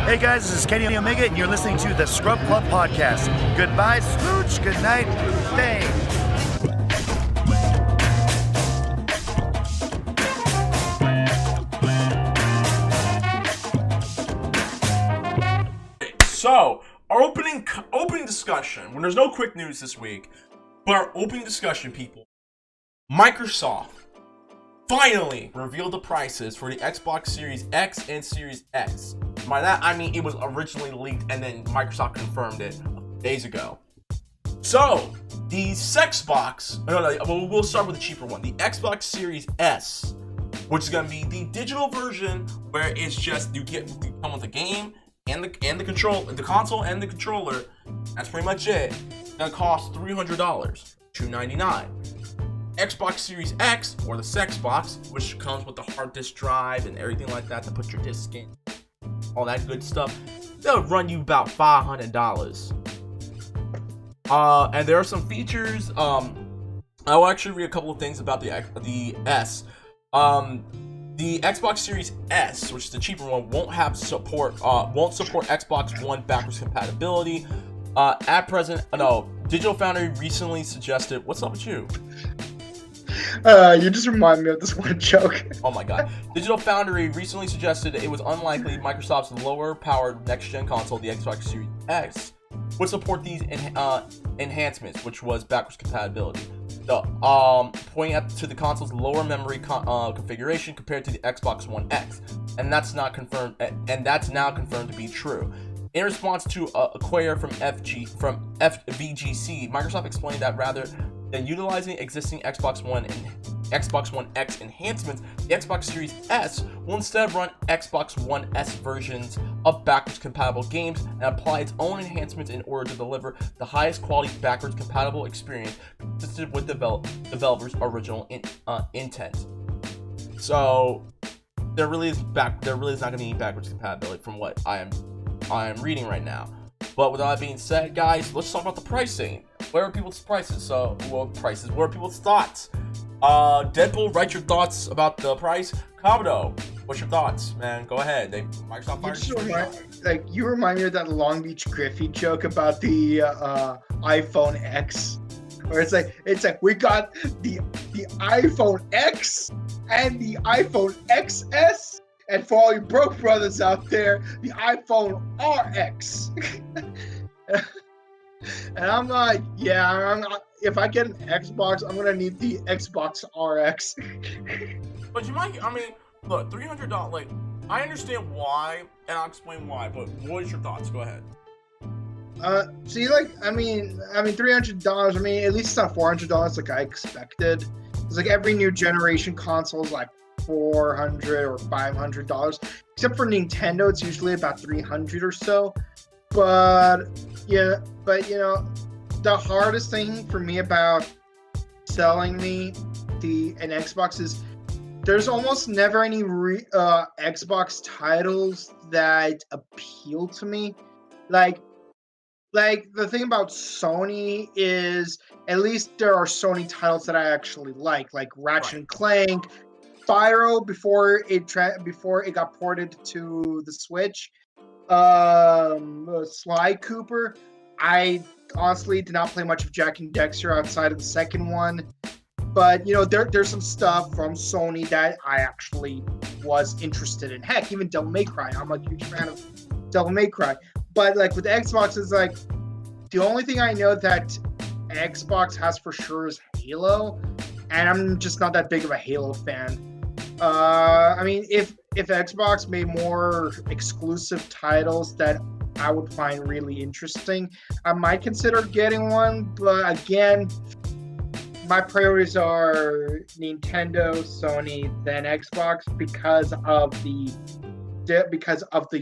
Hey guys, this is Kenny Omega, and you're listening to the ScrubClub podcast. Goodbye, smooch. Good night, bang. So, our opening discussion, when there's no quick news this week, but our opening discussion, people, Microsoft finally revealed the prices for the Xbox Series X and Series S. By that, I mean it was originally leaked and then Microsoft confirmed it days ago. So, the we'll start with the cheaper one. The Xbox Series S, which is going to be the digital version where it's just, you come with the game and the console and the controller. That's pretty much it. It's going to cost $300, $299. Xbox Series X, or the Sexbox, which comes with the hard disk drive and everything like that to put your disc in, all that good stuff, they'll run you about $500. And there are some features. I will actually read a couple of things about the S. The Xbox Series S, which is the cheaper one, won't support Xbox One backwards compatibility. At present, no. Digital Foundry recently suggested. What's up with you? You just remind me of this one joke. Oh my god. Digital Foundry recently suggested it was unlikely Microsoft's lower-powered next-gen console, the Xbox Series X, would support these enhancements, which was backwards compatibility. Pointing to the console's lower memory configuration compared to the Xbox One X, and that's now confirmed to be true. In response to a query from FVGC, Microsoft explained that rather than utilizing existing Xbox One X enhancements, the Xbox Series S will instead run Xbox One S versions of backwards compatible games and apply its own enhancements in order to deliver the highest quality backwards compatible experience consistent with developers' original intent. So there really is not going to be any backwards compatibility from what I am reading right now. But with that being said, guys, let's talk about the pricing. Where are people's prices? What are people's thoughts? Deadpool, write your thoughts about the price. Kabuto, what's your thoughts, man? Go ahead. Microsoft you remind me of that Long Beach Griffey joke about the iPhone X, where it's like we got the iPhone X and the iPhone XS. And for all you broke brothers out there, the iPhone RX. And I'm like, if I get an Xbox, I'm gonna need the Xbox RX. But look, $300. Like, I understand why, and I'll explain why. But what is your thoughts? Go ahead. $300. I mean, at least it's not $400 like I expected. It's like every new generation console is like $400 or $500, except for Nintendo, it's usually about $300 or so. But the hardest thing for me about selling me an Xbox is there's almost never any Xbox titles that appeal to me. Like the thing about Sony is at least there are Sony titles that I actually like Ratchet and Clank, Spyro before it got ported to the Switch, Sly Cooper. I honestly did not play much of Jack and Dexter outside of the second one, but there's some stuff from Sony that I actually was interested in. Heck, even Devil May Cry. I'm a huge fan of Devil May Cry. But like with Xbox, it's like the only thing I know that Xbox has for sure is Halo, and I'm just not that big of a Halo fan. If Xbox made more exclusive titles that I would find really interesting, I might consider getting one. But again, my priorities are Nintendo, Sony, then Xbox because of the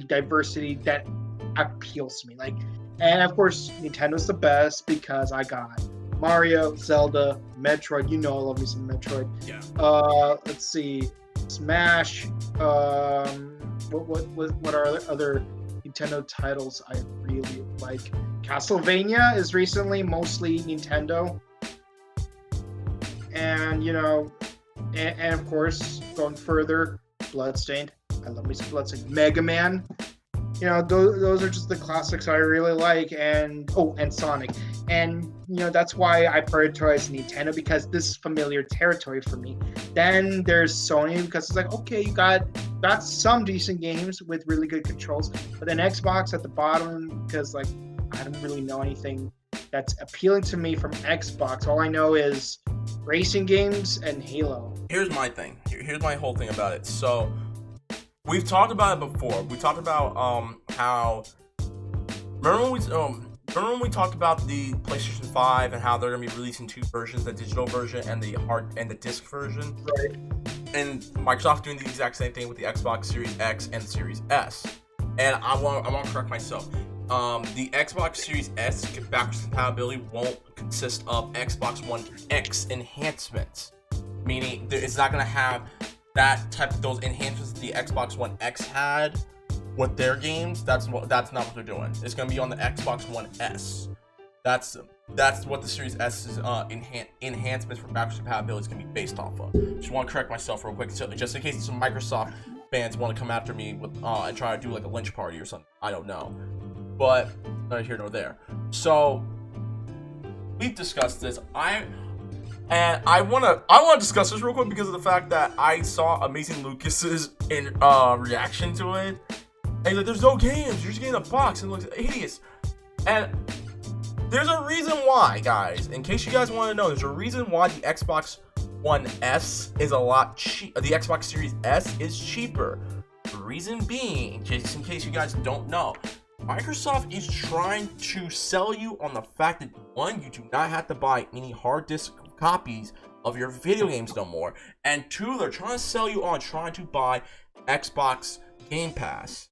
diversity that appeals to me. And of course, Nintendo's the best because I got Mario, Zelda, Metroid. I love me some Metroid. Yeah. Let's see. Smash. What are other Nintendo titles I really like? Castlevania is recently mostly Nintendo, and and of course going further, Bloodstained. I love me some Bloodstained. Mega Man. those are just the classics I really like, and Sonic, and that's why I prioritize Nintendo, because this is familiar territory for me. Then there's Sony, because it's like, okay, you got some decent games with really good controls, but then Xbox at the bottom, because like I don't really know anything that's appealing to me from Xbox. All I know is racing games and Halo. Here's my thing. Here's my whole thing about it. So we've talked about it before. We talked about how remember when we talked about the PlayStation 5 and how they're gonna be releasing two versions, the digital version and the disc version. Right. And Microsoft doing the exact same thing with the Xbox Series X and Series S. And I want to correct myself. The Xbox Series S backwards compatibility won't consist of Xbox One X enhancements, meaning it's not gonna have those enhancements that the Xbox One X had with their games. That's not what they're doing. It's gonna be on the Xbox One S. That's what the Series S's enhancements for backwards compatibility is gonna be based off of. Just want to correct myself real quick, so just in case some Microsoft fans want to come after me with and try to do like a lynch party or something. I don't know, but neither here nor there. So we've discussed this. I want to discuss this real quick because of the fact that I saw Amazing Lucas's reaction to it. And he's like, "There's no games. You're just getting a box and it looks hideous." And there's a reason why, guys. In case you guys want to know, there's a reason why the Xbox One S is a lot cheap. The Xbox Series S is cheaper. The reason being, in case you guys don't know, Microsoft is trying to sell you on the fact that, one, you do not have to buy any hard disk copies of your video games no more, and two, they're trying to sell you on trying to buy Xbox Game Pass,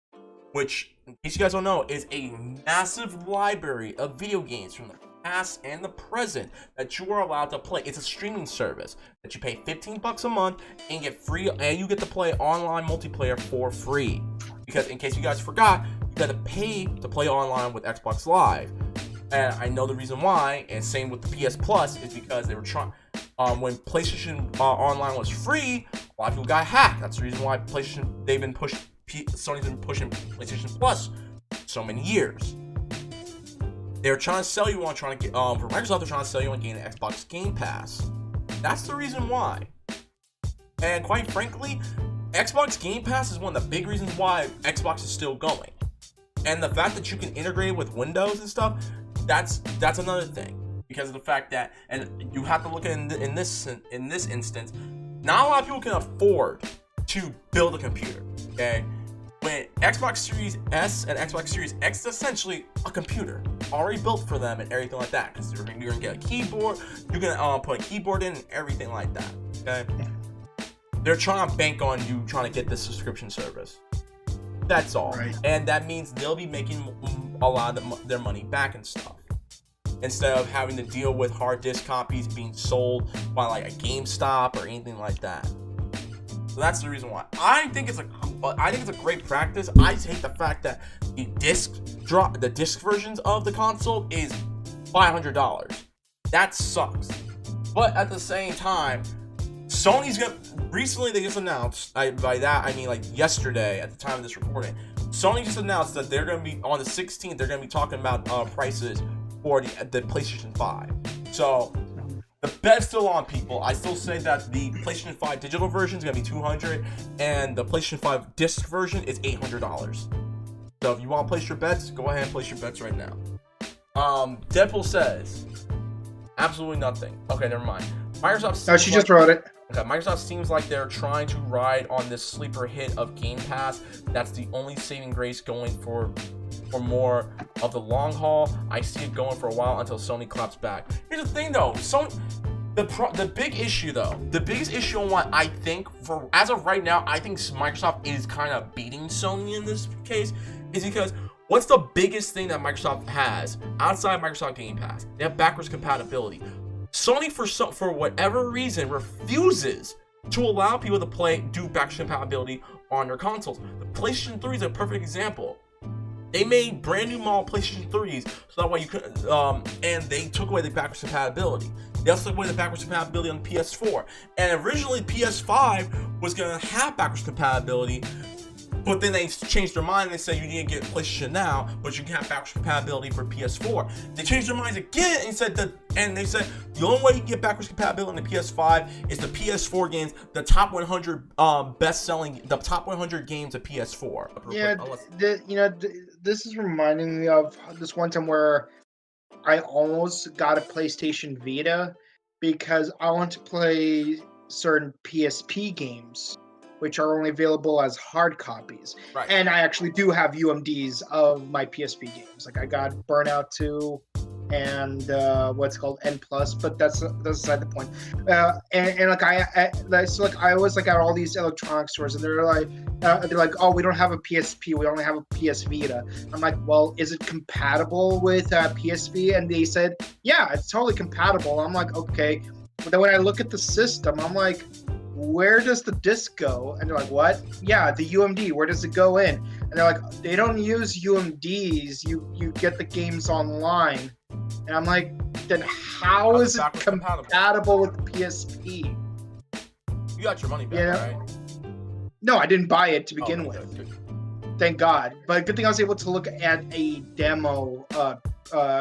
which, in case you guys don't know, is a massive library of video games from the past and the present that you are allowed to play. It's a streaming service that you pay $15 a month and get free, and you get to play online multiplayer for free. Because in case you guys forgot, you got to pay to play online with Xbox Live. And I know the reason why, and same with the PS Plus, is because they were trying, when PlayStation Online was free, a lot of people got hacked. That's the reason why Sony's been pushing PlayStation Plus so many years. They're trying to sell you on for Microsoft, they're trying to sell you on getting an Xbox Game Pass. That's the reason why. And quite frankly, Xbox Game Pass is one of the big reasons why Xbox is still going. And the fact that you can integrate it with Windows and stuff, that's another thing. Because of the fact that, and you have to look at in this instance, not a lot of people can afford to build a computer. Okay, when Xbox Series S and Xbox Series X is essentially a computer already built for them and everything like that. Because you're gonna get a keyboard, you're gonna put a keyboard in and everything like that. Okay, they're trying to bank on you trying to get this subscription service. That's all, right. And that means they'll be making a lot of their money back and stuff, instead of having to deal with hard disk copies being sold by like a GameStop or anything like that. So that's the reason why I think it's a great practice. I just hate the fact that the disc versions of the console is $500. That sucks. But at the same time, recently they just announced, by that I mean like yesterday at the time of this recording, Sony just announced that they're going to be, on the 16th, they're going to be talking about prices for the PlayStation 5. So the bet's still on, people. I still say that the PlayStation 5 digital version is going to be $200 and the PlayStation 5 disc version is $800. So if you want to place your bets, go ahead and place your bets right now. Deadpool says absolutely nothing. Okay, never mind. Microsoft. No, she just wrote it. Okay, Microsoft seems like they're trying to ride on this sleeper hit of Game Pass. That's the only saving grace going for more of the long haul. I see it going for a while until Sony claps back. Here's the thing though, the big issue though, the biggest issue on what I think, for as of right now, I think Microsoft is kind of beating Sony in this case, is because what's the biggest thing that Microsoft has outside Microsoft Game Pass? They have backwards compatibility. Sony, for whatever reason, refuses to allow people to do backwards compatibility on their consoles. The PlayStation 3 is a perfect example. They made brand new model PlayStation 3s so that way you could, and they took away the backwards compatibility. They also took away the backwards compatibility on the PS4. And originally PS5 was gonna have backwards compatibility But then they changed their mind and they said you need to get PlayStation Now, but you can have backwards compatibility for PS4. They changed their minds again and said they said the only way you can get backwards compatibility in the PS5 is the PS4 games, the top 100 the top 100 games of PS4. Yeah, this is reminding me of this one time where I almost got a PlayStation Vita because I want to play certain PSP games, which are only available as hard copies. Right. And I actually do have UMDs of my PSP games. Like I got Burnout 2 and what's called N+, but that's beside the point. And like I was like at all these electronic stores, and they're like, oh, we don't have a PSP, we only have a PS Vita. I'm like, well, is it compatible with PSP? And they said, yeah, it's totally compatible. I'm like, okay. But then when I look at the system, I'm like, where does the disc go? And they're like, what? Yeah, the UMD, where does it go in? And they're like, they don't use UMDs, you get the games online. And I'm like, then how is it compatible with the PSP? You got your money back, right? No, I didn't buy it to begin with. Good. Thank God. But good thing I was able to look at a demo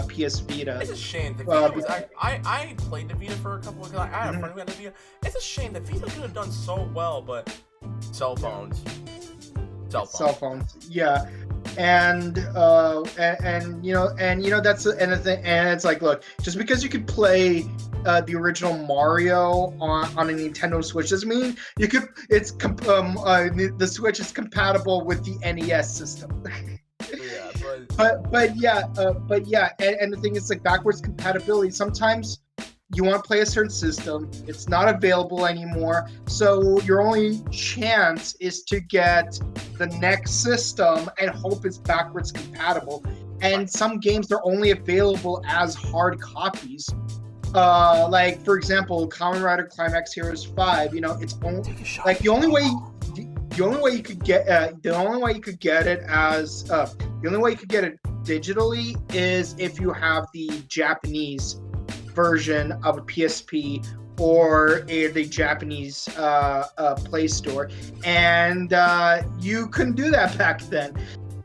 PS Vita. It's a shame. The Vita was, I played the Vita for a couple of. I had a friend who had the Vita. It's a shame. The Vita could have done so well, but cell phones. Yeah. And that's the thing. And it's like, look, just because you could play the original Mario on a Nintendo Switch doesn't mean you could. The Switch is compatible with the NES system. But yeah, and the thing is, like, backwards compatibility. Sometimes you want to play a certain system, it's not available anymore, so your only chance is to get the next system and hope it's backwards compatible. And some games are only available as hard copies. Like, for example, Kamen Rider Climax Heroes 5. It's only like the only way you could get it digitally is if you have the Japanese version of a PSP or the Japanese Play Store, and you couldn't do that back then.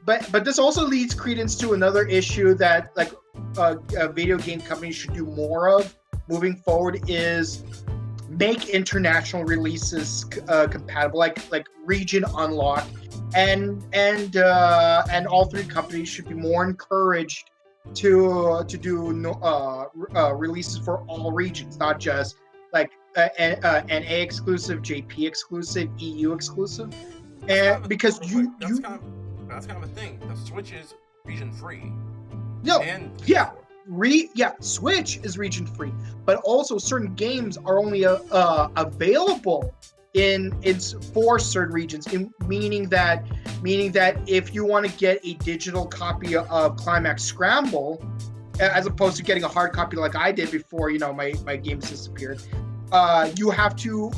But this also leads credence to another issue that video game companies should do more of moving forward, is make international releases compatible, like region unlock, and all three companies should be more encouraged to do releases for all regions, not just like NA exclusive, JP exclusive, EU exclusive, and because that's kind of a thing. The Switch is region free. Switch is region free, but also certain games are only available for certain regions, meaning that if you want to get a digital copy of Climax Scramble, as opposed to getting a hard copy like I did before my games disappeared, you have to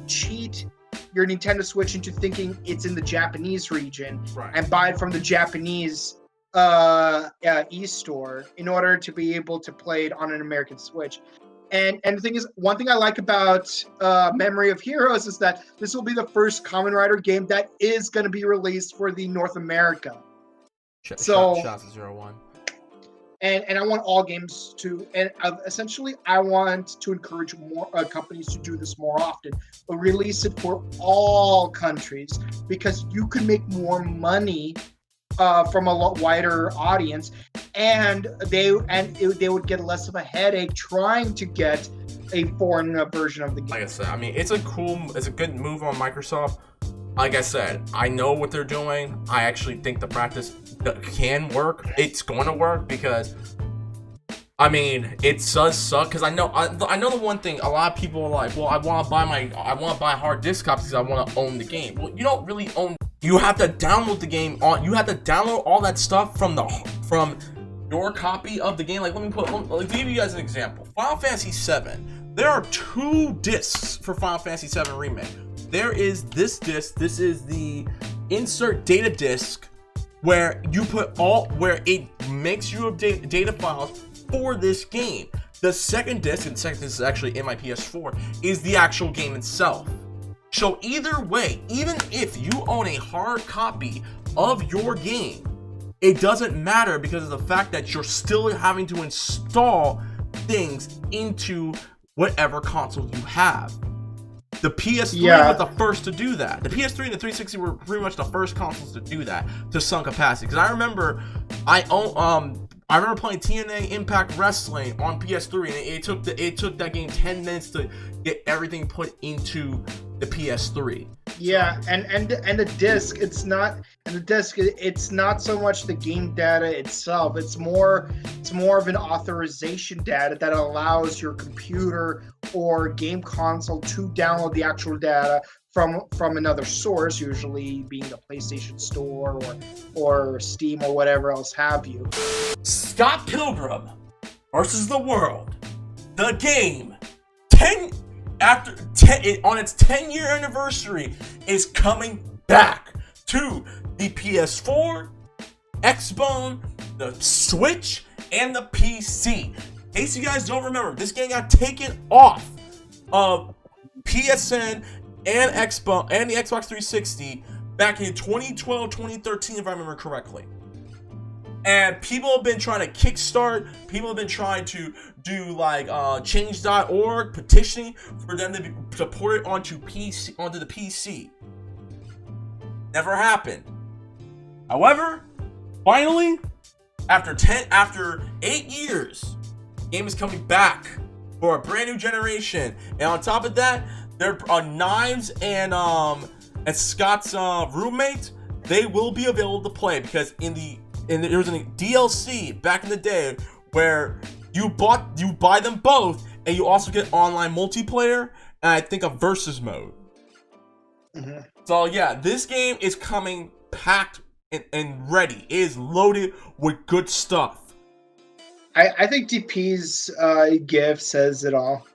cheat your Nintendo Switch into thinking it's in the Japanese region, right, and buy it from the Japanese e-store in order to be able to play it on an American Switch. And the thing is, one thing I like about Memory of Heroes is that this will be the first Kamen Rider game that is going to be released for the North America. Shots at 01. And I want all games to, and essentially I want to encourage more companies to do this more often, but release it for all countries, because you can make more money from a lot wider audience, and they would get less of a headache trying to get a foreign version of the game. Like I said, I mean, it's a good move on Microsoft. Like I said, I know what they're doing. I actually think the practice can work. It's going to work, because I mean, it does suck, because I know the one thing, a lot of people are like, well, I want to buy hard disk copies because I want to own the game. Well, you don't really own. You have to download the game you have to download all that stuff from your copy of the game. Like, let me give you guys an example. Final Fantasy VII. There are 2 discs for Final Fantasy VII Remake. There is this disc. This is the insert data disc, where it makes you data files for this game. The second disc, and the second disc is actually in my PS4, is the actual game itself. So either way, even if you own a hard copy of your game, it doesn't matter because of the fact that you're still having to install things into whatever console you have. The PS3 was the first to do that. The PS3 and the 360 were pretty much the first consoles to do that to some capacity. Because I remember, I remember playing TNA Impact Wrestling on PS3, and it took that game 10 minutes to get everything put into the PS3. Yeah, and the disc, it's not so much the game data itself. It's more of an authorization data that allows your computer or game console to download the actual data from another source, usually being the PlayStation Store or Steam or whatever else have you. Scott Pilgrim versus the World, the game, on its 10-year anniversary, is coming back to the PS4, Xbox, the Switch, and the PC. In case you guys don't remember, this game got taken off of PSN and Xbox and the Xbox 360 back in 2012, 2013, if I remember correctly. And people have been trying to kickstart, people have been trying to do like change.org petitioning for them to port it onto the PC. Never happened. However, finally, after 8 years, the game is coming back for a brand new generation. And on top of that, there are Knives and Scott's roommate. They will be available to play because there was a DLC back in the day where you buy them both, and you also get online multiplayer and I think a versus mode. Mm-hmm. So yeah, this game is coming packed and ready. It is loaded with good stuff. I think DP's GIF says it all.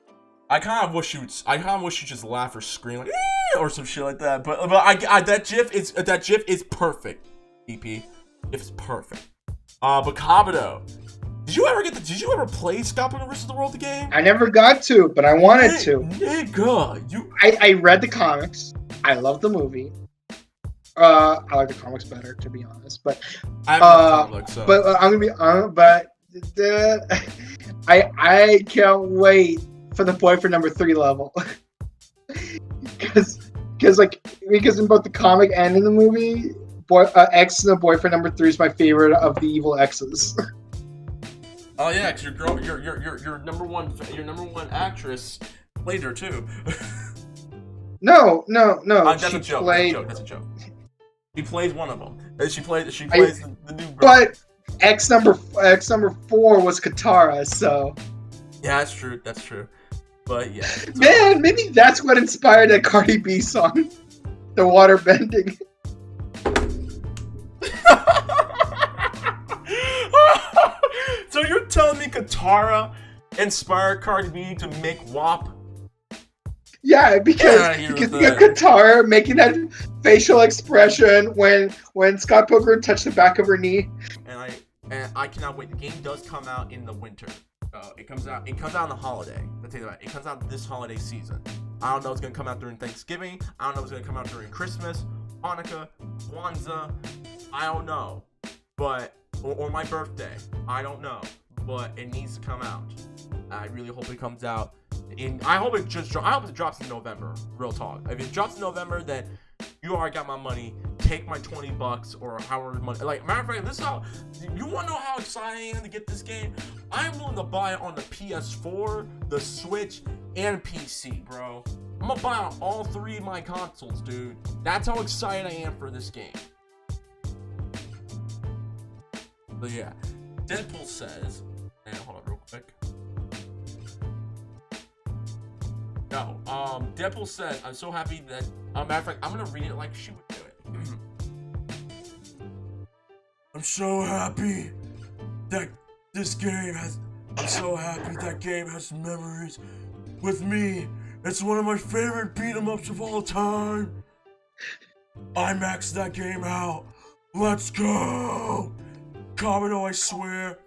I kind of wish you just laugh or scream like, or some shit like that. But that GIF is perfect. DP, it's perfect. But Kabuto, did you ever play Scott Pilgrim vs. the World the game? I never got to, but I wanted to. Nigga, I read the comics. I love the movie. I like the comics better, to be honest. But I haven't read the comics, so. But I'm gonna be honest. But I can't wait for the boyfriend number 3 level. because in both the comic and in the movie, X and the boyfriend number 3 is my favorite of the evil X's. Oh yeah, because your number one actress played her too. No. That's a joke. That's a joke. She plays one of them. She plays the new girl. But X number 4 was Katara, so. Yeah, that's true. But yeah. Man, maybe that's what inspired that Cardi B song, the water bending. So you're telling me Katara inspired Cardi B to make WAP? Yeah, because you got Katara making that facial expression when Scott Pilgrim touched the back of her knee. And I cannot wait. The game does come out in the winter. It comes out on the holiday. I'll tell you that. It comes out this holiday season. I don't know if it's gonna come out during Thanksgiving. I don't know if it's gonna come out during Christmas, Hanukkah, Kwanzaa. I don't know. But or my birthday. I don't know. But it needs to come out. I really hope it comes out. I hope it drops in November. Real talk. If it drops in November, then you already got my money. Take my $20 or however much. Like, matter of fact, this is how you want to know how excited I am to get this game. I'm willing to buy it on the PS4, the Switch, and PC, bro. I'm gonna buy on all 3 of my consoles, dude. That's how excited I am for this game. But yeah, Deadpool says, and hold on real quick. No, Deadpool said, I'm so happy that, matter of fact, I'm gonna read it like she would do it. I'm so happy that I'm so happy that game has memories with me. It's one of my favorite beat-em-ups of all time. I maxed that game out. Let's go! Kabuto, I swear,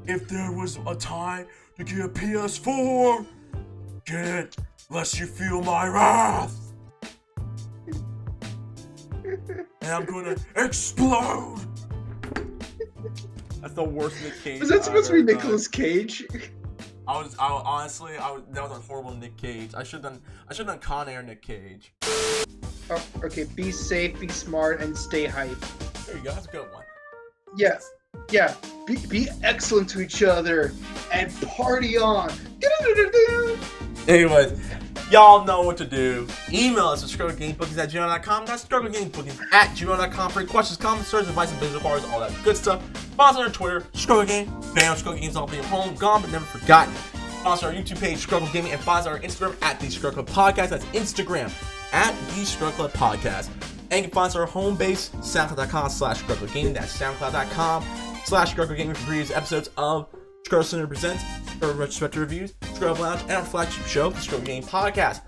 if there was a time to get a PS4, get it, lest you feel my wrath. and I'm gonna explode. That's the worst Nick Cage. Was that supposed to be I've ever Nicolas Cage? Honestly, that was a horrible Nick Cage. I should have done Con Air Nick Cage. Oh, okay, be safe, be smart, and stay hype. There you go, that's a good one. Yeah, yeah. Be excellent to each other and party on. Anyways, y'all know what to do. Email us at ScrubClubGameBookings@gmail.com. That's ScrubClubGameBookings@gmail.com for any questions, comments, search, advice, and business cards, all that good stuff. Follow us on Twitter, ScrubClub, bam, ScrubClub Games, all being home, gone, but never forgotten. Follow us on our YouTube page, ScrubClub Gaming, and follow us on our Instagram at the ScrubClub Podcast. That's Instagram at the ScrubClub Podcast. And you can find us on our home base, SoundCloud.com/ScrubClubGaming. That's SoundCloud.com/ScrubClubGaming for previous episodes of Scrub Center Presents, Scrub Retrospective Reviews, Scrub Lounge, and our flagship show, the Scrub Game Podcast.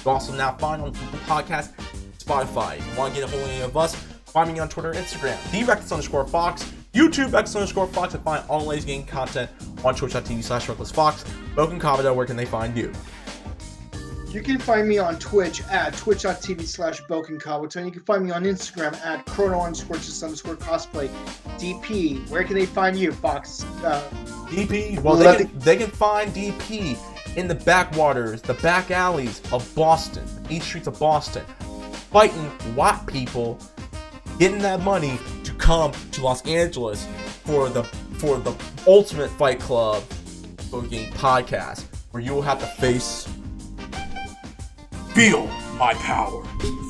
You also now find on Google Podcasts, Spotify. If you want to get a hold of any of us, find me on Twitter and Instagram, TheReckless_Fox, YouTube Reckless_Fox, and find all the latest game content on Twitch.tv/RecklessFox. Bouken Kabuto, where can they find you? You can find me on Twitch at twitch.tv/Bouken Kabuto, and you can find me on Instagram at chrono_just_cosplay. DP, where can they find you, Fox? DP, well, they can find DP in the backwaters, the back alleys of Boston, East Streets of Boston, fighting white people, getting that money to come to Los Angeles for the Ultimate Fight Club Game Podcast, where you will have to feel my power.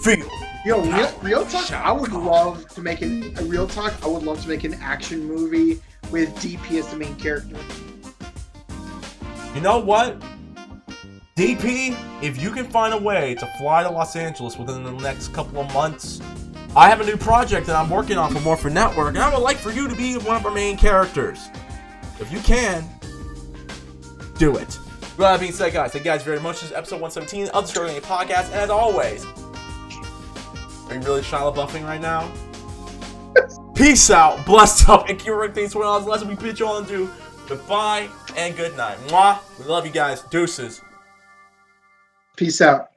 Feel. Yo, real talk. I would love to make an action movie with DP as the main character. You know what? DP, if you can find a way to fly to Los Angeles within the next couple of months, I have a new project that I'm working on for Morphin Network, and I would like for you to be one of our main characters. If you can, do it. With that being said, guys, thank you guys very much. This is episode 117 of the Scrub Game Podcast, and as always, are you really Shia LaBeoufing right now? Peace out, blessed up, and keep right things to what lesson we pitch you all into. Goodbye and good night. Mwah. We love you guys. Deuces. Peace out.